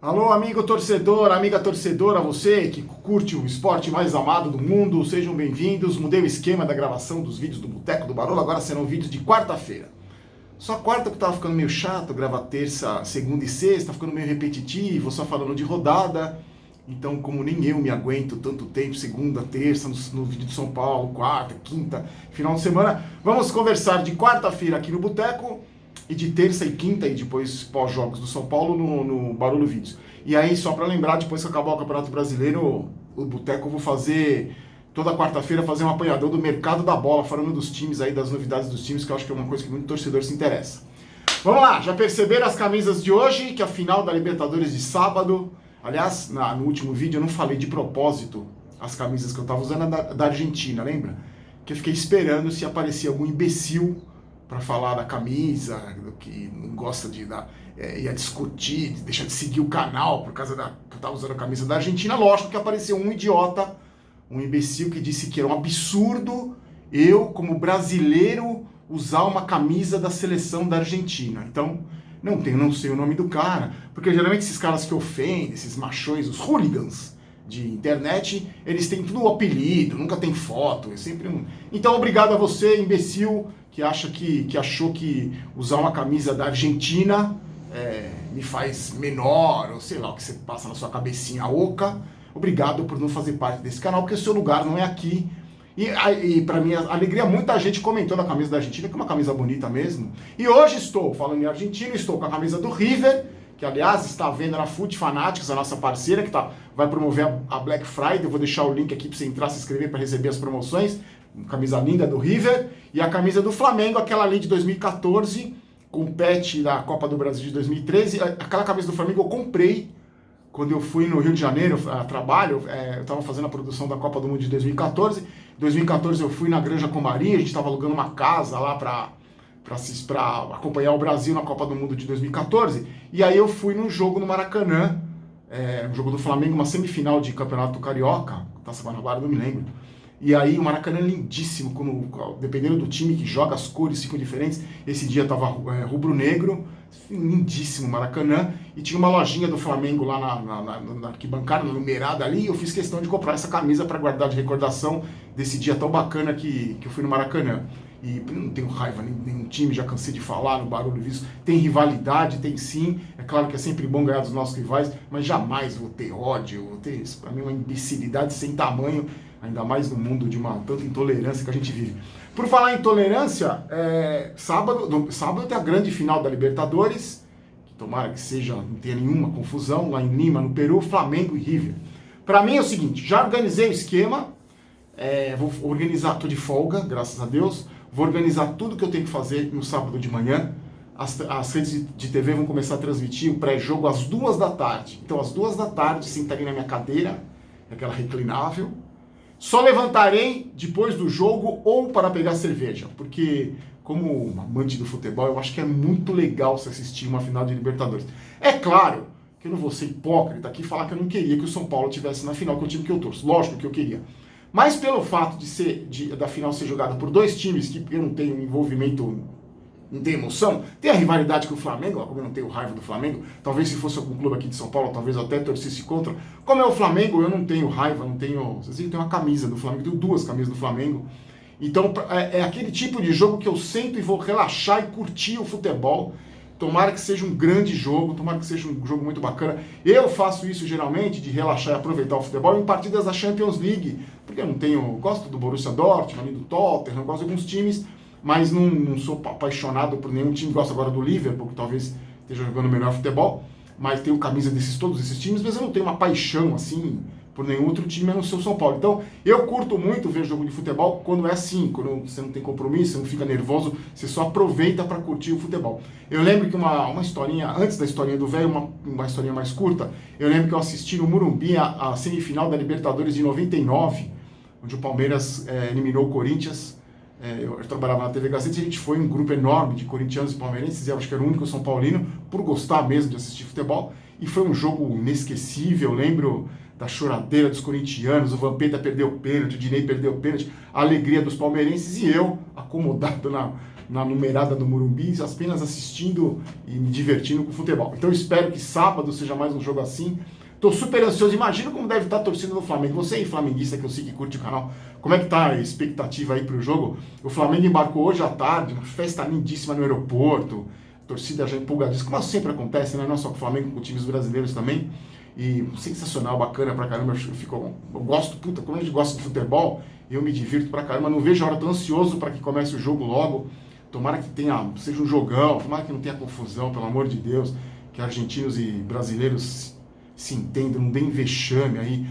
Alô, amigo torcedor, amiga torcedora, você que curte o esporte mais amado do mundo, sejam bem-vindos. Mudei o esquema da gravação dos vídeos do Boteco do Barolo, agora serão vídeos de quarta-feira. Só quarta que tava ficando meio chato, gravar terça, segunda e sexta, ficando meio repetitivo, só falando de rodada. Então, como nem eu me aguento tanto tempo, segunda, terça, no vídeo de São Paulo, quarta, quinta, final de semana, vamos conversar de quarta-feira aqui no Boteco e de terça e quinta e depois pós-jogos do São Paulo no Barulho Vídeos. E aí, só para lembrar, depois que acabar o Campeonato Brasileiro, o Boteco eu vou fazer, toda quarta-feira, fazer um apanhador do mercado da bola, falando dos times aí, das novidades dos times, que eu acho que é uma coisa que muito torcedor se interessa. Vamos lá, já perceberam as camisas de hoje, que a final da Libertadores de sábado, aliás, no último vídeo eu não falei de propósito as camisas que eu tava usando da Argentina, lembra? Que eu fiquei esperando se aparecia algum imbecil para falar da camisa, do que não gosta de dar, ia discutir, deixar de seguir o canal por causa que eu estava usando a camisa da Argentina. Lógico que apareceu um idiota, um imbecil que disse que era um absurdo eu, como brasileiro, usar uma camisa da seleção da Argentina. Então, não sei o nome do cara, porque geralmente esses caras que ofendem, esses machões, os hooligans de internet, eles têm tudo o apelido, nunca tem foto, é sempre um... Então, obrigado a você, imbecil, que achou que usar uma camisa da Argentina me faz menor, ou sei lá, o que você passa na sua cabecinha oca. Obrigado por não fazer parte desse canal, porque o seu lugar não é aqui. E para minha alegria, muita gente comentou na camisa da Argentina, que é uma camisa bonita mesmo. E hoje estou, falando em Argentina, estou com a camisa do River, que aliás está à venda na Foot Fanatics, a nossa parceira, que vai promover a Black Friday. Eu vou deixar o link aqui para você entrar, se inscrever para receber as promoções. Camisa linda do River, e a camisa do Flamengo, aquela ali de 2014, com o patch da Copa do Brasil de 2013. Aquela camisa do Flamengo eu comprei quando eu fui no Rio de Janeiro a trabalho, eu estava fazendo a produção da Copa do Mundo de 2014. Em 2014 eu fui na Granja Comari, a gente estava alugando uma casa lá para acompanhar o Brasil na Copa do Mundo de 2014, e aí eu fui num jogo no Maracanã, um jogo do Flamengo, uma semifinal de Campeonato Carioca, Taça Guanabara, não me lembro. E aí o Maracanã é lindíssimo, dependendo do time que joga, as cores ficam diferentes. Esse dia tava rubro-negro, lindíssimo o Maracanã, e tinha uma lojinha do Flamengo lá na arquibancada, na numerada ali, e eu fiz questão de comprar essa camisa para guardar de recordação desse dia tão bacana que eu fui no Maracanã. E não tenho raiva nenhum time, já cansei de falar no Barulho disso. Tem rivalidade, tem sim. É claro que é sempre bom ganhar dos nossos rivais, mas jamais vou ter ódio, vou ter isso. Para mim é uma imbecilidade sem tamanho, ainda mais no mundo de uma tanta intolerância que a gente vive. Por falar em intolerância, sábado tem a grande final da Libertadores, que tomara que não tenha nenhuma confusão, lá em Lima, no Peru, Flamengo e River. Para mim é o seguinte, já organizei o esquema, vou organizar, tô de folga, graças a Deus, vou organizar tudo que eu tenho que fazer no sábado de manhã. As redes de TV vão começar a transmitir o pré-jogo às 2 da tarde. Então, às 2 da tarde, sentarei na minha cadeira, aquela reclinável. Só levantarei depois do jogo ou para pegar cerveja, porque, como um amante do futebol, eu acho que é muito legal se assistir uma final de Libertadores. É claro que eu não vou ser hipócrita aqui e falar que eu não queria que o São Paulo estivesse na final, que é o time que eu torço. Lógico que eu queria. Mas pelo fato da final ser jogada por dois times que eu não tenho envolvimento, não tenho emoção, tem a rivalidade com o Flamengo, como eu não tenho raiva do Flamengo, talvez se fosse algum clube aqui de São Paulo, talvez eu até torcesse contra. Como é o Flamengo, eu não tenho raiva, não tenho... Vocês viram, eu tenho uma camisa do Flamengo, tenho 2 camisas do Flamengo. Então é aquele tipo de jogo que eu sento e vou relaxar e curtir o futebol. Tomara que seja um grande jogo, tomara que seja um jogo muito bacana. Eu faço isso geralmente, de relaxar e aproveitar o futebol em partidas da Champions League, porque eu não tenho... Gosto do Borussia Dortmund, do Tottenham, gosto de alguns times, mas não sou apaixonado por nenhum time. Gosto agora do Liverpool, que talvez esteja jogando melhor futebol, mas tenho camisa todos esses times, mas eu não tenho uma paixão assim por nenhum outro time, a não ser o São Paulo. Então, eu curto muito ver jogo de futebol quando é assim, quando você não tem compromisso, você não fica nervoso, você só aproveita para curtir o futebol. Eu lembro que uma historinha, antes da historinha do velho, uma historinha mais curta, eu lembro que eu assisti no Morumbi a semifinal da Libertadores de 99, onde o Palmeiras eliminou o Corinthians. Eu trabalhava na TV Gazeta e a gente foi um grupo enorme de corintianos e palmeirenses, eu acho que era o único São Paulino, por gostar mesmo de assistir futebol, e foi um jogo inesquecível. Eu lembro da choradeira dos corintianos, o Vampeta perdeu o pênalti, o Dinei perdeu o pênalti, a alegria dos palmeirenses, e eu, acomodado na numerada do Morumbi, apenas assistindo e me divertindo com o futebol. Então eu espero que sábado seja mais um jogo assim. Tô super ansioso, imagino como deve estar a torcida do Flamengo. Você aí, flamenguista, que eu sei que curte o canal, como é que tá a expectativa aí pro jogo? O Flamengo embarcou hoje à tarde, uma festa lindíssima no aeroporto, a torcida já empolgadíssima, como sempre acontece, né? Não só com o Flamengo, com times brasileiros também. E sensacional, bacana pra caramba, eu gosto, puta, quando a gente gosta de futebol, eu me divirto pra caramba, não vejo a hora, tô ansioso para que comece o jogo logo, tomara que seja um jogão, tomara que não tenha confusão, pelo amor de Deus, que argentinos e brasileiros se entendam, não deem vexame aí,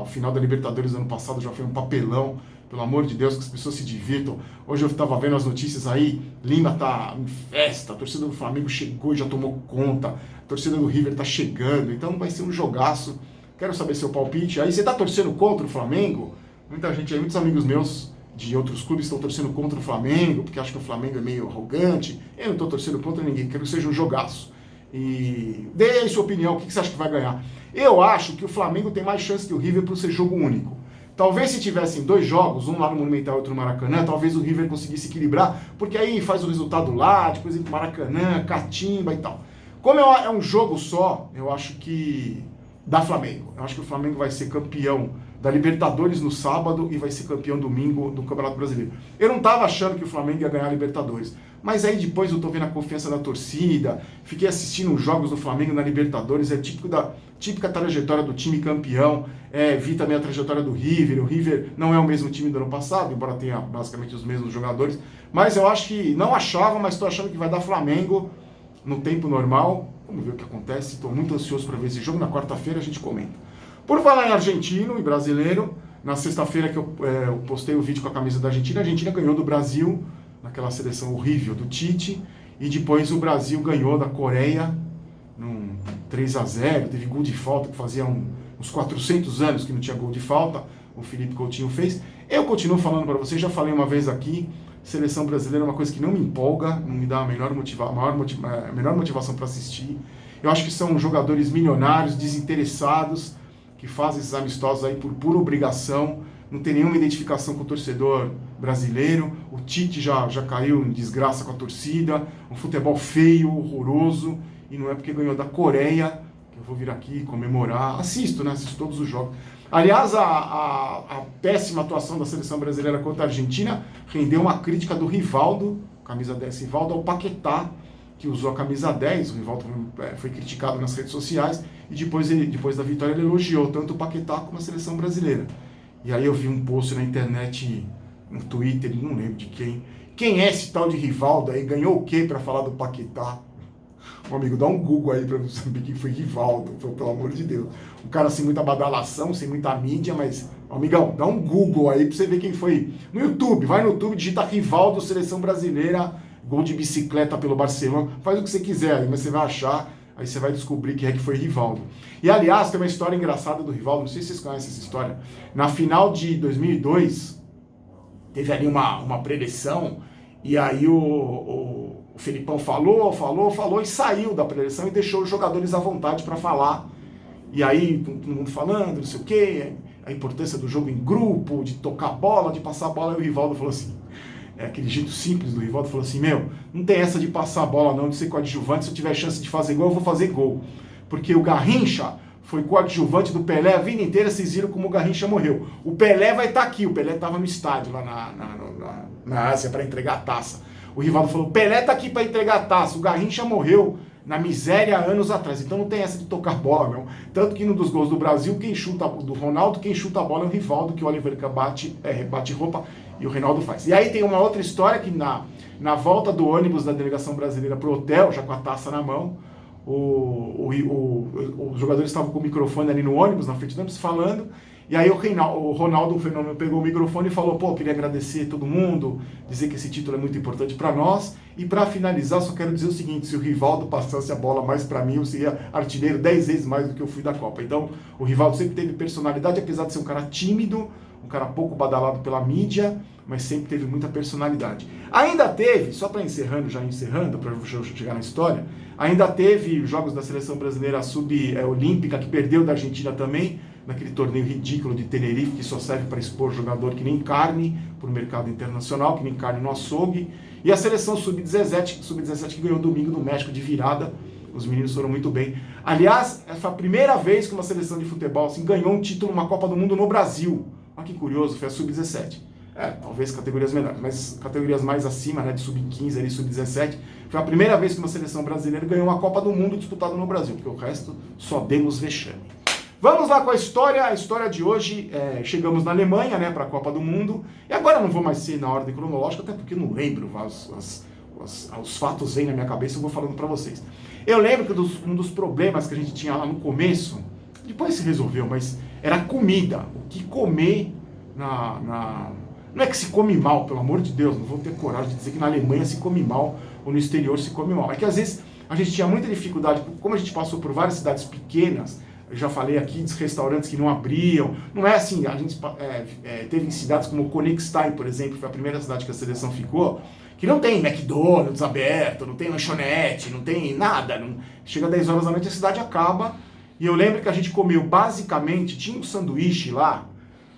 o final da Libertadores do ano passado já foi um papelão, pelo amor de Deus, que as pessoas se divirtam. Hoje eu estava vendo as notícias aí, Lima tá em festa, a torcida do Flamengo chegou e já tomou conta, a torcida do River tá chegando, então vai ser um jogaço. Quero saber seu palpite. Aí você tá torcendo contra o Flamengo? Muita gente aí, muitos amigos meus de outros clubes estão torcendo contra o Flamengo, porque acham que o Flamengo é meio arrogante. Eu não estou torcendo contra ninguém, quero que seja um jogaço. E dê aí sua opinião, o que você acha que vai ganhar? Eu acho que o Flamengo tem mais chance que o River por ser jogo único. Talvez se tivessem 2 jogos, um lá no Monumental e outro no Maracanã, talvez o River conseguisse equilibrar, porque aí faz o resultado lá, depois ir pro Maracanã, catimba e tal. Como é um jogo só, eu acho que dá Flamengo. Eu acho que o Flamengo vai ser campeão da Libertadores no sábado e vai ser campeão domingo do Campeonato Brasileiro. Eu não estava achando que o Flamengo ia ganhar a Libertadores, mas aí depois eu tô vendo a confiança da torcida, fiquei assistindo os jogos do Flamengo na Libertadores, é típica trajetória do time campeão, vi também a trajetória do River. O River não é o mesmo time do ano passado, embora tenha basicamente os mesmos jogadores, mas eu acho que, não achava, mas estou achando que vai dar Flamengo no tempo normal. Vamos ver o que acontece, estou muito ansioso para ver esse jogo, na quarta-feira a gente comenta. Por falar em argentino e brasileiro, na sexta-feira que eu postei o vídeo com a camisa da Argentina, a Argentina ganhou do Brasil, naquela seleção horrível do Tite, e depois o Brasil ganhou da Coreia, num 3-0, teve gol de falta, que fazia uns 400 anos que não tinha gol de falta, o Felipe Coutinho fez. Eu continuo falando para vocês, já falei uma vez aqui, seleção brasileira é uma coisa que não me empolga, não me dá a menor motivação para assistir. Eu acho que são jogadores milionários, desinteressados, que fazem esses amistosos aí por pura obrigação, não tem nenhuma identificação com o torcedor brasileiro. O Tite já caiu em desgraça com a torcida, um futebol feio, horroroso, e não é porque ganhou da Coreia que eu vou vir aqui comemorar. Assisto todos os jogos. Aliás, a péssima atuação da seleção brasileira contra a Argentina rendeu uma crítica do Rivaldo, camisa 10 Rivaldo, ao Paquetá, que usou a camisa 10, o Rivaldo foi criticado nas redes sociais, e depois da vitória ele elogiou tanto o Paquetá como a seleção brasileira. E aí eu vi um post na internet, no Twitter, não lembro de quem. Quem é esse tal de Rivaldo aí? Ganhou o quê para falar do Paquetá? Meu amigo, dá um Google aí para você saber quem foi Rivaldo, pelo amor de Deus. Um cara sem muita badalação, sem muita mídia, mas, amigão, dá um Google aí para você ver quem foi. No YouTube, vai no YouTube, digita Rivaldo, seleção brasileira, gol de bicicleta pelo Barcelona, faz o que você quiser aí, mas você vai achar, aí você vai descobrir quem é que foi Rivaldo. E aliás, tem uma história engraçada do Rivaldo, não sei se vocês conhecem essa história. Na final de 2002, teve ali uma preleção, e aí o Felipão falou e saiu da preleção e deixou os jogadores à vontade para falar. E aí, todo mundo falando, não sei o quê, a importância do jogo em grupo, de tocar a bola, de passar a bola, e o Rivaldo falou assim, aquele jeito simples do Rivaldo, falou assim, não tem essa de passar a bola não, de ser coadjuvante, se eu tiver chance de fazer gol, eu vou fazer gol. Porque o Garrincha foi coadjuvante do Pelé a vida inteira, vocês viram como o Garrincha morreu. O Pelé vai estar aqui, o Pelé estava no estádio lá na Ásia para entregar a taça. O Rivaldo falou, o Pelé está aqui para entregar a taça, o Garrincha morreu na miséria anos atrás, então não tem essa de tocar bola, não. Tanto que no dos gols do Brasil, do Ronaldo, quem chuta a bola é o Rivaldo, que o Oliver bate roupa e o Reinaldo faz. E aí tem uma outra história que na volta do ônibus da delegação brasileira pro hotel, já com a taça na mão, os jogadores estavam com o microfone ali no ônibus, na frente do ônibus, falando, e aí o Ronaldo Fenômeno pegou o microfone e falou, queria agradecer todo mundo, dizer que esse título é muito importante para nós, e para finalizar, só quero dizer o seguinte, se o Rivaldo passasse a bola mais para mim, eu seria artilheiro 10 vezes mais do que eu fui da Copa. Então, o Rivaldo sempre teve personalidade, apesar de ser um cara tímido, um cara pouco badalado pela mídia, mas sempre teve muita personalidade. Ainda teve, só para encerrando, para chegar na história, ainda teve jogos da seleção brasileira olímpica, que perdeu da Argentina também, naquele torneio ridículo de Tenerife, que só serve para expor jogador que nem carne para o mercado internacional, que nem carne no açougue, E a seleção sub-17 que ganhou domingo do México de virada. Os meninos foram muito bem. Aliás, essa foi a primeira vez que uma seleção de futebol assim, ganhou um título numa Copa do Mundo no Brasil. Olha que curioso, foi a sub-17. Talvez categorias menores, mas categorias mais acima, né, de sub-15 ali, sub-17. Foi a primeira vez que uma seleção brasileira ganhou uma Copa do Mundo disputada no Brasil, porque o resto só demos vexame. Vamos lá com a história de hoje. Chegamos na Alemanha, né, para a Copa do Mundo. E agora não vou mais ser na ordem cronológica, até porque não lembro, os fatos vêm na minha cabeça, eu vou falando para vocês. Eu lembro que um dos problemas que a gente tinha lá no começo, depois se resolveu, mas era comida. O que comer Não é que se come mal, pelo amor de Deus, não vou ter coragem de dizer que na Alemanha se come mal ou no exterior se come mal. É que às vezes a gente tinha muita dificuldade, como a gente passou por várias cidades pequenas, eu já falei aqui dos restaurantes que não abriam, não é assim, a gente teve em cidades como Konigstein, por exemplo, foi a primeira cidade que a seleção ficou, que não tem McDonald's aberto, não tem lanchonete, não tem nada, chega 10 horas da noite a cidade acaba, e eu lembro que a gente comeu basicamente, tinha um sanduíche lá,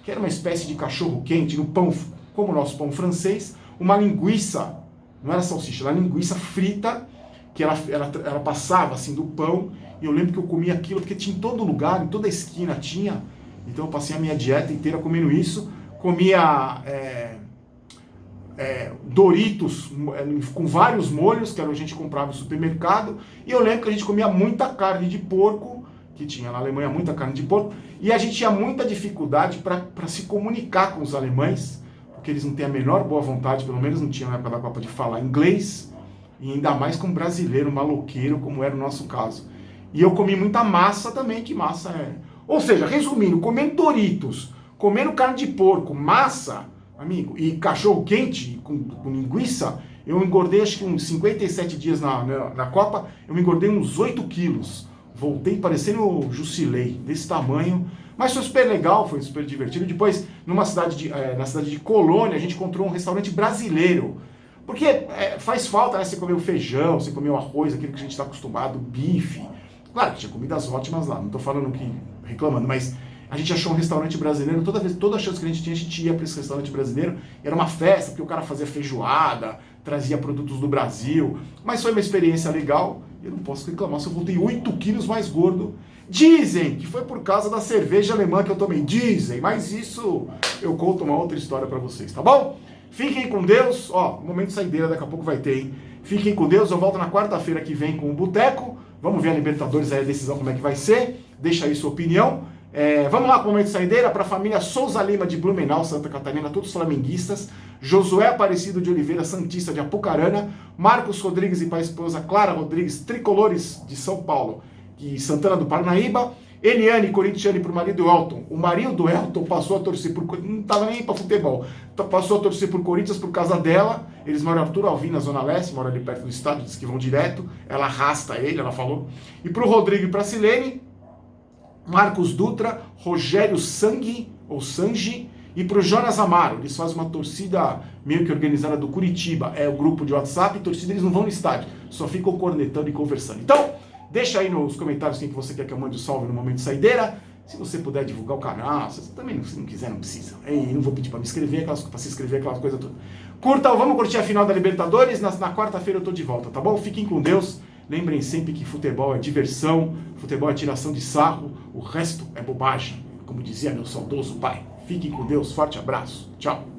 que era uma espécie de cachorro quente, no pão, como o nosso pão francês, uma linguiça, não era salsicha, era linguiça frita, que ela passava assim do pão, e eu lembro que eu comia aquilo, porque tinha em todo lugar, em toda esquina tinha, então eu passei a minha dieta inteira comendo isso, comia Doritos com vários molhos, que a gente comprava no supermercado, e eu lembro que a gente comia muita carne de porco, que tinha na Alemanha muita carne de porco, e a gente tinha muita dificuldade para se comunicar com os alemães, porque eles não têm a menor boa vontade, pelo menos não tinham na época da Copa, de falar inglês, e ainda mais com um brasileiro maloqueiro, como era o nosso caso. E eu comi muita massa também, que massa é... Ou seja, resumindo, comendo Doritos, comendo carne de porco, massa, amigo, e cachorro quente com linguiça, eu engordei acho que uns 57 dias na Copa, eu me engordei uns 8 quilos. Voltei parecendo o Jusilei, desse tamanho, mas foi super legal, foi super divertido. Depois, na cidade de Colônia, a gente encontrou um restaurante brasileiro, porque faz falta, né, você comer o feijão, você comer o arroz, aquilo que a gente está acostumado, bife. Claro que tinha comidas ótimas lá, não estou falando que reclamando, mas a gente achou um restaurante brasileiro, toda a chance que a gente ia para esse restaurante brasileiro, era uma festa, porque o cara fazia feijoada, trazia produtos do Brasil, mas foi uma experiência legal. Eu não posso reclamar se eu voltei 8 quilos mais gordo. Dizem que foi por causa da cerveja alemã que eu tomei. Dizem, mas isso eu conto uma outra história pra vocês, tá bom? Fiquem com Deus. Momento de saideira daqui a pouco vai ter, hein? Fiquem com Deus. Eu volto na quarta-feira que vem com o Boteco. Vamos ver a Libertadores aí, a decisão como é que vai ser. Deixa aí sua opinião. Vamos lá com o momento de saideira para a família Souza Lima de Blumenau, Santa Catarina, todos flamenguistas. Josué Aparecido de Oliveira, Santista de Apucarana. Marcos Rodrigues e para a esposa Clara Rodrigues, tricolores de São Paulo e Santana do Parnaíba. Eliane Corintiane para o marido Elton. O marido do Elton passou a torcer por... Não estava nem para futebol. Passou a torcer por Corinthians por causa dela. Eles moram em Arthur Alvim, na Zona Leste, moram ali perto do estádio, diz que vão direto. Ela arrasta ele, ela falou. E para o Rodrigo e para a Silene, Marcos Dutra, Rogério Sangue, ou Sanji, e para o Jonas Amaro. Eles fazem uma torcida meio que organizada do Curitiba. É o grupo de WhatsApp, torcida, eles não vão no estádio, só ficam cornetando e conversando. Então, deixa aí nos comentários quem que você quer que eu mande o salve no momento de saideira. Se você puder divulgar o canal, se você também se não quiser, não precisa. Não vou pedir para me inscrever, para se inscrever, aquelas coisas todas. Vamos curtir a final da Libertadores. Na quarta-feira eu tô de volta, tá bom? Fiquem com Deus. Lembrem sempre que futebol é diversão, futebol é tiração de sarro, o resto é bobagem, como dizia meu saudoso pai. Fiquem com Deus, forte abraço, tchau.